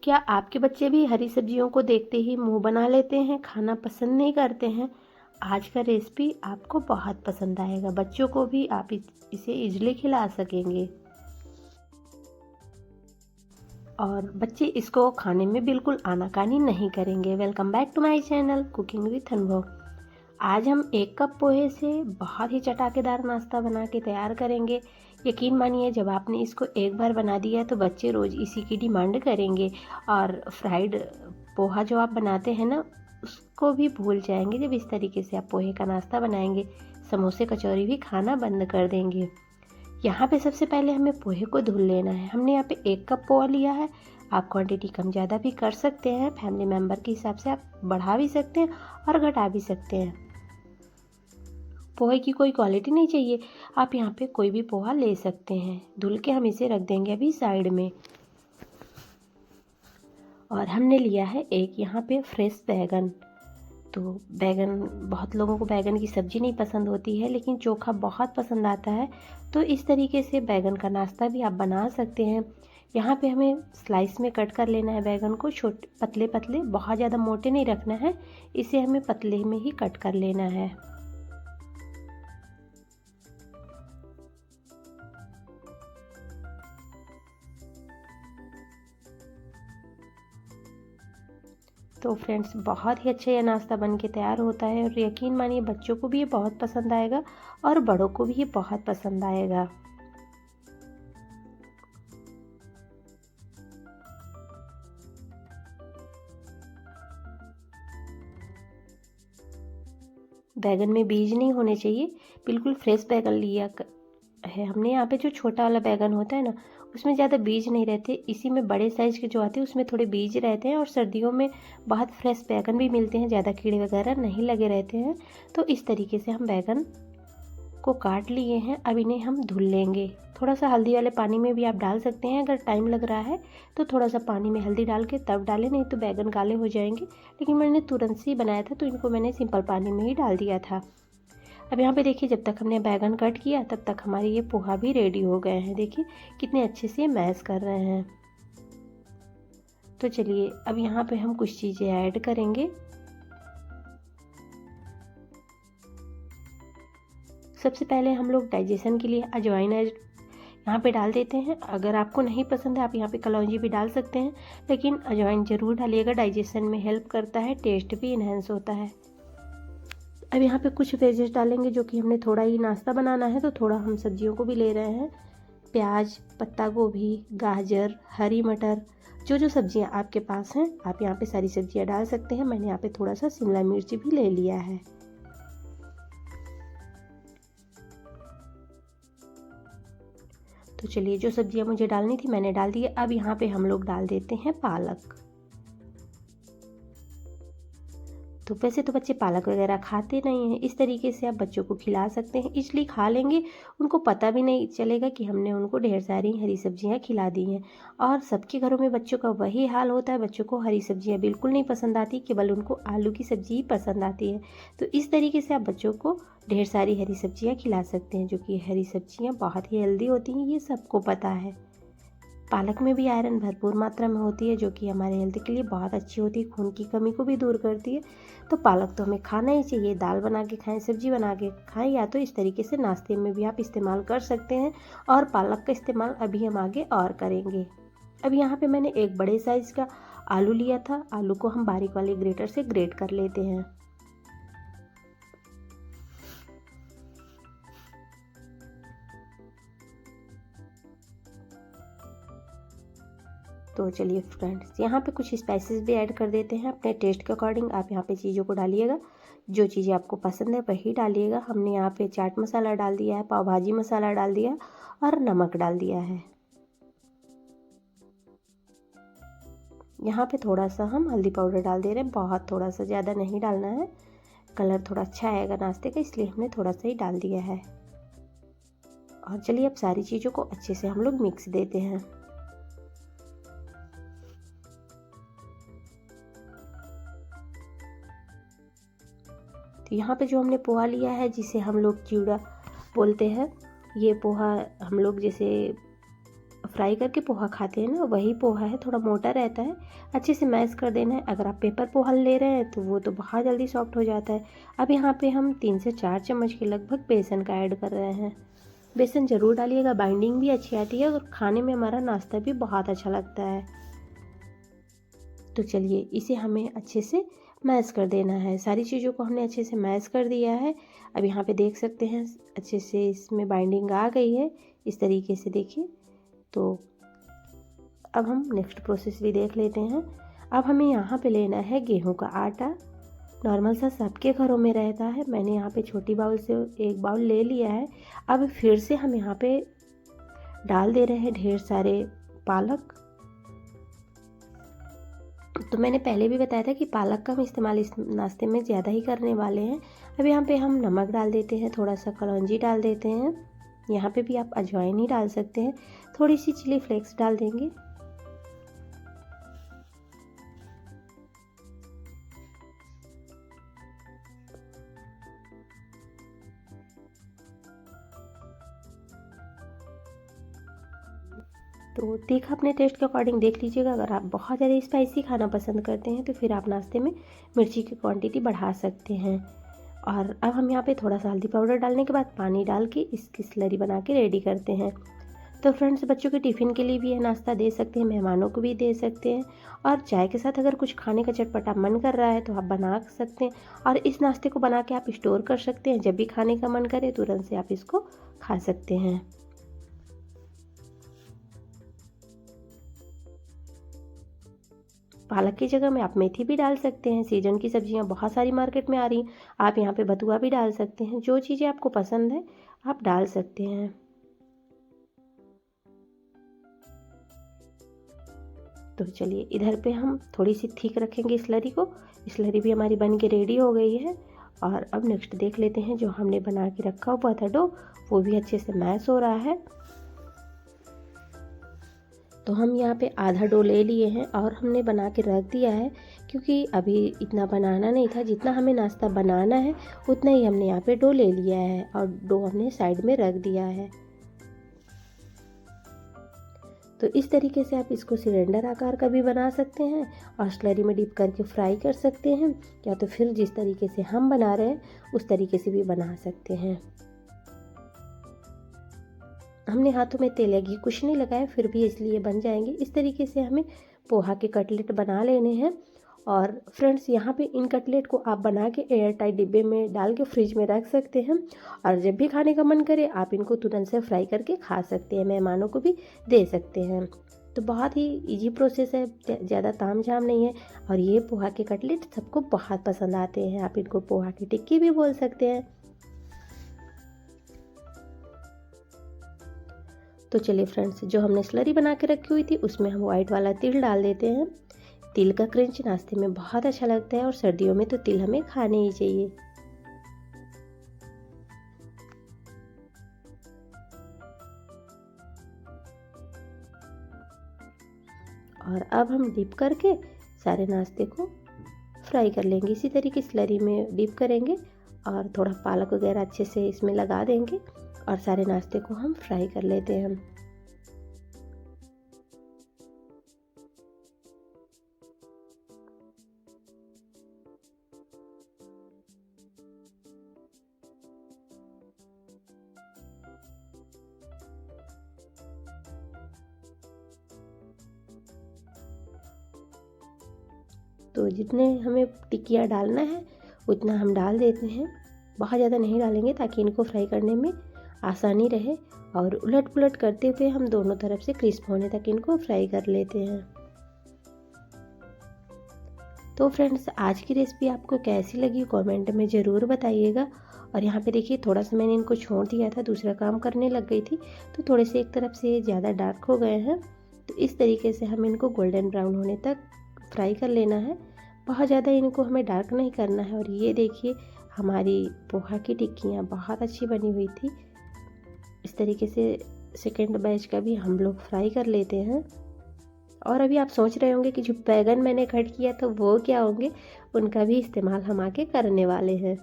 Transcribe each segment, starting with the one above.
क्या आपके बच्चे भी हरी सब्जियों को देखते ही मुंह बना लेते हैं, खाना पसंद नहीं करते हैं? आज का रेसिपी आपको बहुत पसंद आएगा। बच्चों को भी आप इसे इजीली खिला सकेंगे और बच्चे इसको खाने में बिल्कुल आनाकानी नहीं करेंगे। Welcome back to my channel cooking with Anubhav. आज हम 1 कप पोहे से बहुत ही चटाकेदार नाश्ता बना के तैयार करेंगे। यकीन मानिए, जब आपने इसको एक बार बना दिया तो बच्चे रोज़ इसी की डिमांड करेंगे और फ्राइड पोहा जो आप बनाते हैं ना, उसको भी भूल जाएंगे। जब इस तरीके से आप पोहे का नाश्ता बनाएंगे, समोसे कचौरी भी खाना बंद कर देंगे। यहाँ पे सबसे पहले हमें पोहे को धुल लेना है। हमने यहाँ पे 1 कप पोहा लिया है। आप क्वांटिटी कम ज़्यादा भी कर सकते हैं, फैमिली मेम्बर के हिसाब से आप बढ़ा भी सकते हैं और घटा भी सकते हैं। पोहे की कोई क्वालिटी नहीं चाहिए, आप यहाँ पे कोई भी पोहा ले सकते हैं। धुल के हम इसे रख देंगे अभी साइड में। और हमने लिया है एक यहाँ पे फ्रेश बैगन। तो बैगन, बहुत लोगों को बैगन की सब्ज़ी नहीं पसंद होती है, लेकिन चोखा बहुत पसंद आता है। तो इस तरीके से बैगन का नाश्ता भी आप बना सकते हैं। यहाँ पे हमें स्लाइस में कट कर लेना है बैगन को, छोटे पतले पतले, बहुत ज़्यादा मोटे नहीं रखना है, इसे हमें पतले में ही कट कर लेना है। तो फ्रेंड्स, बहुत ही अच्छा ये नाश्ता बन के तैयार होता है और यकीन मानिए बच्चों को भी ये बहुत पसंद आएगा और बड़ों को भी ये बहुत पसंद आएगा। बैगन में बीज नहीं होने चाहिए, बिल्कुल फ्रेश बैगन लिया है हमने। यहाँ पे जो छोटा वाला बैगन होता है ना, उसमें ज़्यादा बीज नहीं रहते। इसी में बड़े साइज़ के जो आते हैं उसमें थोड़े बीज रहते हैं और सर्दियों में बहुत फ्रेश बैगन भी मिलते हैं, ज़्यादा कीड़े वगैरह नहीं लगे रहते हैं। तो इस तरीके से हम बैगन को काट लिए हैं। अब इन्हें हम धुल लेंगे। थोड़ा सा हल्दी वाले पानी में भी आप डाल सकते हैं, अगर टाइम लग रहा है तो थोड़ा सा पानी में हल्दी डाल के तब डालें, नहीं तो बैगन काले हो जाएंगे। लेकिन मैंने तुरंत से ही बनाया था तो इनको मैंने सिंपल पानी में ही डाल दिया था। अब यहाँ पे देखिए, जब तक हमने बैगन कट किया तब तक हमारे ये पोहा भी रेडी हो गए हैं। देखिए कितने अच्छे से मैश कर रहे हैं। तो चलिए अब यहाँ पे हम कुछ चीज़ें ऐड करेंगे। सबसे पहले हम लोग डाइजेशन के लिए अजवाइन यहाँ पे डाल देते हैं। अगर आपको नहीं पसंद है आप यहाँ पे कलौंजी भी डाल सकते हैं, लेकिन अजवाइन ज़रूर डालिएगा, डाइजेशन में हेल्प करता है, टेस्ट भी इन्हेंस होता है। अब यहाँ पे कुछ वेजेस डालेंगे, जो कि हमने थोड़ा ही नाश्ता बनाना है तो थोड़ा हम सब्जियों को भी ले रहे हैं। प्याज, पत्ता गोभी, गाजर, हरी मटर, जो जो सब्जियाँ आपके पास हैं आप यहाँ पे सारी सब्जियाँ डाल सकते हैं। मैंने यहाँ पे थोड़ा सा शिमला मिर्च भी ले लिया है। तो चलिए, जो सब्जियाँ मुझे डालनी थी मैंने डाल दी है। अब यहाँ पे हम लोग डाल देते हैं पालक। तो वैसे तो बच्चे पालक वगैरह खाते नहीं हैं, इस तरीके से आप बच्चों को खिला सकते हैं, इसलिए खा लेंगे, उनको पता भी नहीं चलेगा कि हमने उनको ढेर सारी हरी सब्जियां खिला दी हैं। और सबके घरों में बच्चों का वही हाल होता है, बच्चों को हरी सब्जियां बिल्कुल नहीं पसंद आती, केवल उनको आलू की सब्जी ही पसंद आती है। तो इस तरीके से आप बच्चों को ढेर सारी हरी सब्जियाँ खिला सकते हैं, जो कि हरी सब्जियाँ बहुत ही हेल्दी होती हैं, ये सबको पता है। पालक में भी आयरन भरपूर मात्रा में होती है, जो कि हमारे हेल्थ के लिए बहुत अच्छी होती है, खून की कमी को भी दूर करती है। तो पालक तो हमें खाना ही चाहिए, दाल बना के खाएं, सब्जी बना के खाएं, या तो इस तरीके से नाश्ते में भी आप इस्तेमाल कर सकते हैं। और पालक का इस्तेमाल अभी हम आगे और करेंगे। अब यहाँ पे मैंने एक बड़े साइज़ का आलू लिया था। आलू को हम बारीक वाले ग्रेटर से ग्रेट कर लेते हैं। तो चलिए फ्रेंड्स, यहाँ पे कुछ स्पाइसेस भी ऐड कर देते हैं अपने टेस्ट के अकॉर्डिंग। आप यहाँ पे चीज़ों को डालिएगा, जो चीज़ें आपको पसंद है वही डालिएगा। हमने यहाँ पे चाट मसाला डाल दिया है, पाव भाजी मसाला डाल दिया और नमक डाल दिया है। यहाँ पे थोड़ा सा हम हल्दी पाउडर डाल दे रहे हैं, बहुत थोड़ा सा, ज़्यादा नहीं डालना है। कलर थोड़ा अच्छा आएगा नाश्ते का, इसलिए हमने थोड़ा सा ही डाल दिया है। और चलिए अब सारी चीज़ों को अच्छे से हम लोग मिक्स देते हैं। तो यहाँ पे जो हमने पोहा लिया है, जिसे हम लोग चिवड़ा बोलते हैं, ये पोहा हम लोग जैसे फ्राई करके पोहा खाते हैं ना, वही पोहा है, थोड़ा मोटा रहता है। अच्छे से मैश कर देना है। अगर आप पेपर पोहा ले रहे हैं तो वो तो बहुत जल्दी सॉफ्ट हो जाता है। अब यहाँ पे हम 3 से 4 चम्मच के लगभग बेसन का ऐड कर रहे हैं। बेसन ज़रूर डालिएगा, बाइंडिंग भी अच्छी आती है और खाने में हमारा नाश्ता भी बहुत अच्छा लगता है। तो चलिए इसे हमें अच्छे से मैश कर देना है। सारी चीज़ों को हमने अच्छे से मैश कर दिया है। अब यहाँ पे देख सकते हैं अच्छे से इसमें बाइंडिंग आ गई है, इस तरीके से देखिए। तो अब हम नेक्स्ट प्रोसेस भी देख लेते हैं। अब हमें यहाँ पे लेना है गेहूं का आटा। नॉर्मल सा सबके घरों में रहता है। मैंने यहाँ पे छोटी बाउल से 1 बाउल ले लिया है। अब फिर से हम यहाँ पे डाल दे रहे हैं ढेर सारे पालक। तो मैंने पहले भी बताया था कि पालक का हम इस्तेमाल इस नाश्ते में ज़्यादा ही करने वाले हैं। अब यहाँ पे हम नमक डाल देते हैं, थोड़ा सा कलौंजी डाल देते हैं। यहाँ पे भी आप अजवाइन ही डाल सकते हैं, थोड़ी सी चिली फ्लेक्स डाल देंगे। तो तीखा अपने टेस्ट के अकॉर्डिंग देख लीजिएगा। अगर आप बहुत ज़्यादा स्पाइसी खाना पसंद करते हैं तो फिर आप नाश्ते में मिर्ची की क्वांटिटी बढ़ा सकते हैं। और अब हम यहाँ पे थोड़ा सा हल्दी पाउडर डालने के बाद पानी डाल के इसकी स्लरी बना के रेडी करते हैं। तो फ्रेंड्स, बच्चों के टिफ़िन के लिए भी यह नाश्ता दे सकते हैं, मेहमानों को भी दे सकते हैं। और चाय के साथ अगर कुछ खाने का चटपटा मन कर रहा है तो आप बना सकते हैं। और इस नाश्ते को बना के आप स्टोर कर सकते हैं, जब भी खाने का मन करे तुरंत से आप इसको खा सकते हैं। पालक की जगह में आप मेथी भी डाल सकते हैं। सीजन की सब्जियां बहुत सारी मार्केट में आ रही हैं। आप यहाँ पे बथुआ भी डाल सकते हैं। जो चीज़ें आपको पसंद है आप डाल सकते हैं। तो चलिए इधर पे हम थोड़ी सी थिक रखेंगे स्लरी को। स्लरी भी हमारी बन के रेडी हो गई है। और अब नेक्स्ट देख लेते हैं, जो हमने बना के रखा हुआ था डो, वो भी अच्छे से मैश हो रहा है। तो हम यहाँ पे आधा डो ले लिए हैं और हमने बना के रख दिया है, क्योंकि अभी इतना बनाना नहीं था। जितना हमें नाश्ता बनाना है उतना ही हमने यहाँ पे डो ले लिया है और डो हमने साइड में रख दिया है। तो इस तरीके से आप इसको सिलेंडर आकार का भी बना सकते हैं और स्लरी में डिप करके फ्राई कर सकते हैं, या तो फिर जिस तरीके से हम बना रहे हैं उस तरीके से भी बना सकते हैं। हमने हाथों में तेल या घी कुछ नहीं लगाया, फिर भी इसलिए बन जाएंगे। इस तरीके से हमें पोहा के कटलेट बना लेने हैं। और फ्रेंड्स, यहाँ पे इन कटलेट को आप बना के एयर टाइट डिब्बे में डाल के फ्रिज में रख सकते हैं और जब भी खाने का मन करे आप इनको तुरंत से फ्राई करके खा सकते हैं, मेहमानों को भी दे सकते हैं। तो बहुत ही इजी प्रोसेस है, ज़्यादा ताम झाम नहीं है। और ये पोहा के कटलेट सबको बहुत पसंद आते हैं। आप इनको पोहा की टिक्की भी बोल सकते हैं। तो चलिए फ्रेंड्स, जो हमने स्लरी बना के रखी हुई थी उसमें हम वाइट वाला तिल डाल देते हैं। तिल का क्रंच नाश्ते में बहुत अच्छा लगता है और सर्दियों में तो तिल हमें खाने ही चाहिए। और अब हम डिप करके सारे नाश्ते को फ्राई कर लेंगे। इसी तरीके स्लरी में डिप करेंगे और थोड़ा पालक वगैरह अच्छे से इसमें लगा देंगे और सारे नाश्ते को हम फ्राई कर लेते हैं। तो जितने हमें टिक्कियाँ डालना है उतना हम डाल देते हैं। बहुत ज़्यादा नहीं डालेंगे ताकि इनको फ्राई करने में आसानी रहे। और उलट पुलट करते हुए हम दोनों तरफ से क्रिस्प होने तक इनको फ्राई कर लेते हैं। तो फ्रेंड्स, आज की रेसिपी आपको कैसी लगी कमेंट में ज़रूर बताइएगा। और यहाँ पे देखिए थोड़ा सा मैंने इनको छोड़ दिया था, दूसरा काम करने लग गई थी, तो थोड़े से एक तरफ से ज़्यादा डार्क हो गए हैं। तो इस तरीके से हम इनको गोल्डन ब्राउन होने तक फ्राई कर लेना है। बहुत ज़्यादा इनको हमें डार्क नहीं करना है। और ये देखिए हमारी पोहा की टिक्कियाँ बहुत अच्छी बनी हुई थी। इस तरीके से सेकेंड बैच का भी हम लोग फ्राई कर लेते हैं। और अभी आप सोच रहे होंगे कि जो बैगन मैंने कट किया था वो क्या होंगे, उनका भी इस्तेमाल हम आके करने वाले हैं।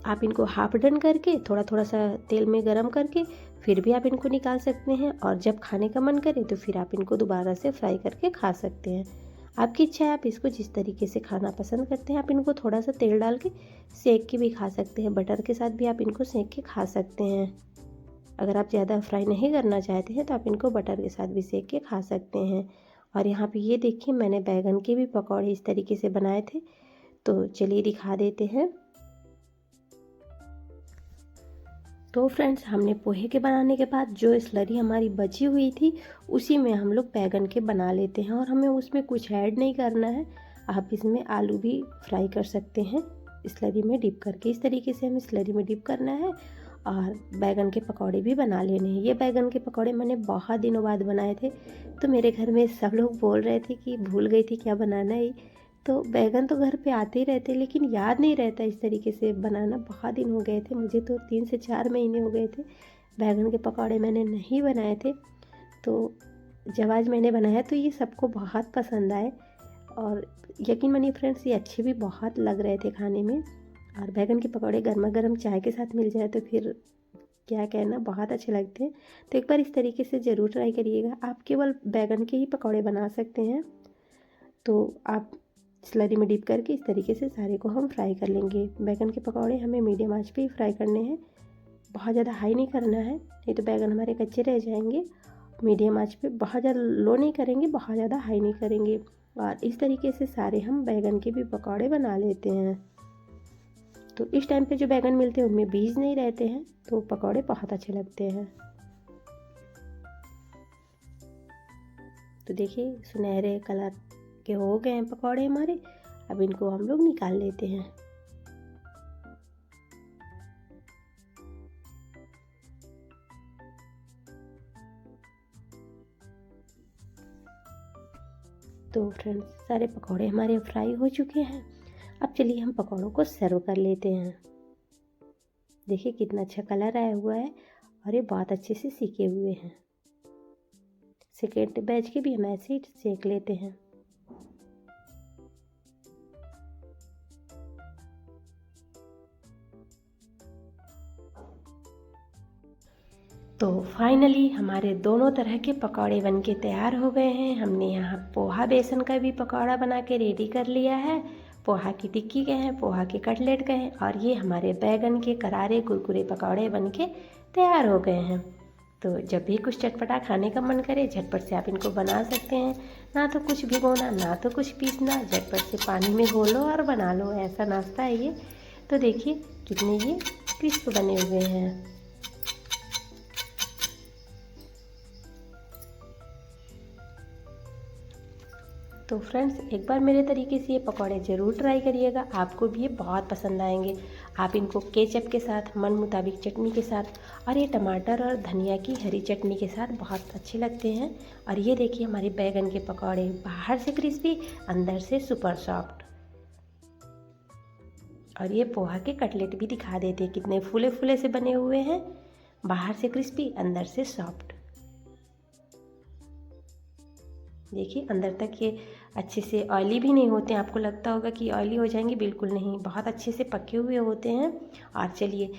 आप इनको हाफ डन करके थोड़ा थोड़ा सा तेल में गरम करके फिर भी आप इनको निकाल सकते हैं, और जब खाने का मन करे तो फिर आप इनको दोबारा से फ्राई करके खा सकते हैं। आपकी इच्छा है, आप इसको जिस तरीके से खाना पसंद करते हैं आप इनको थोड़ा सा तेल डाल के सेक के भी खा सकते हैं, बटर के साथ भी आप इनको सेक के खा सकते हैं। अगर आप ज़्यादा फ्राई नहीं करना चाहते हैं तो आप इनको बटर के साथ भी सेक के खा सकते हैं। और यहाँ पे ये देखिए, मैंने बैगन के भी पकौड़े इस तरीके से बनाए थे, तो चलिए दिखा देते हैं। तो फ्रेंड्स, हमने पोहे के बनाने के बाद जो स्लरी हमारी बची हुई थी उसी में हम लोग बैगन के बना लेते हैं, और हमें उसमें कुछ ऐड नहीं करना है। आप इसमें आलू भी फ्राई कर सकते हैं स्लरी में डिप करके। इस तरीके से हमें स्लरी में डिप करना है और बैगन के पकौड़े भी बना लेने हैं। ये बैगन के पकौड़े मैंने बहुत दिनों बाद बनाए थे, तो मेरे घर में सब लोग बोल रहे थे कि भूल गई थी क्या बनाना है। तो बैगन तो घर पे आते ही रहते, लेकिन याद नहीं रहता इस तरीके से बनाना। बहुत दिन हो गए थे, मुझे तो 3 से 4 महीने हो गए थे बैगन के पकौड़े मैंने नहीं बनाए थे। तो जब आज मैंने बनाया तो ये सबको बहुत पसंद आए, और यकीन मानिए फ्रेंड्स, ये अच्छे भी बहुत लग रहे थे खाने में। और बैगन के पकौड़े गर्मा गर्म चाय के साथ मिल जाए तो फिर क्या कहना, बहुत अच्छे लगते हैं। तो एक बार इस तरीके से ज़रूर ट्राई करिएगा। आप केवल बैगन के ही पकौड़े बना सकते हैं। तो आप स्लरी में डिप करके इस तरीके से सारे को हम फ्राई कर लेंगे। बैगन के पकौड़े हमें मीडियम आंच पे ही फ्राई करने हैं, बहुत ज़्यादा हाई नहीं करना है, नहीं तो बैगन हमारे कच्चे रह जाएंगे। मीडियम आंच पे, बहुत ज़्यादा लो नहीं करेंगे, बहुत ज़्यादा हाई नहीं करेंगे। और इस तरीके से सारे हम बैगन के भी पकौड़े बना लेते हैं। तो इस टाइम पे जो बैगन मिलते हैं उनमें बीज नहीं रहते हैं, तो पकौड़े बहुत अच्छे लगते हैं। तो देखिए, सुनहरे कलर के हो गए हैं पकौड़े हमारे। अब इनको हम लोग निकाल लेते हैं। तो फ्रेंड्स, सारे पकौड़े हमारे फ्राई हो चुके हैं। अब चलिए हम पकौड़ों को सर्व कर लेते हैं। देखिए कितना अच्छा कलर आया हुआ है, और ये बहुत अच्छे से सीखे हुए हैं। सेकेंड बैच के भी हम ऐसे ही सेक लेते हैं। तो फाइनली हमारे दोनों तरह के पकौड़े बनके तैयार हो गए हैं। हमने यहाँ पोहा बेसन का भी पकौड़ा बना के रेडी कर लिया है, पोहा की टिक्की के हैं, पोहा के कटलेट के हैं, और ये हमारे बैगन के करारे कुरकुरे पकौड़े बनके तैयार हो गए हैं। तो जब भी कुछ चटपटा खाने का मन करे, झटपट से आप इनको बना सकते हैं। ना तो कुछ भिगोना, ना तो कुछ पीसना, झटपट से पानी में घोलो और बना लो, ऐसा नाश्ता है ये। तो देखिए कितने ये क्रिस्प बने हुए हैं। तो फ्रेंड्स, एक बार मेरे तरीके से ये पकौड़े ज़रूर ट्राई करिएगा, आपको भी ये बहुत पसंद आएंगे। आप इनको केचप के साथ, मन मुताबिक चटनी के साथ, और ये टमाटर और धनिया की हरी चटनी के साथ बहुत अच्छे लगते हैं। और ये देखिए हमारे बैगन के पकौड़े, बाहर से क्रिस्पी, अंदर से सुपर सॉफ्ट। और ये पोहा के कटलेट भी दिखा देते हैं, कितने फूले फूले से बने हुए हैं, बाहर से क्रिस्पी, अंदर से सॉफ्ट। देखिए अंदर तक ये अच्छे से ऑयली भी नहीं होते हैं। आपको लगता होगा कि ऑयली हो जाएंगे, बिल्कुल नहीं, बहुत अच्छे से पके हुए होते हैं। और चलिए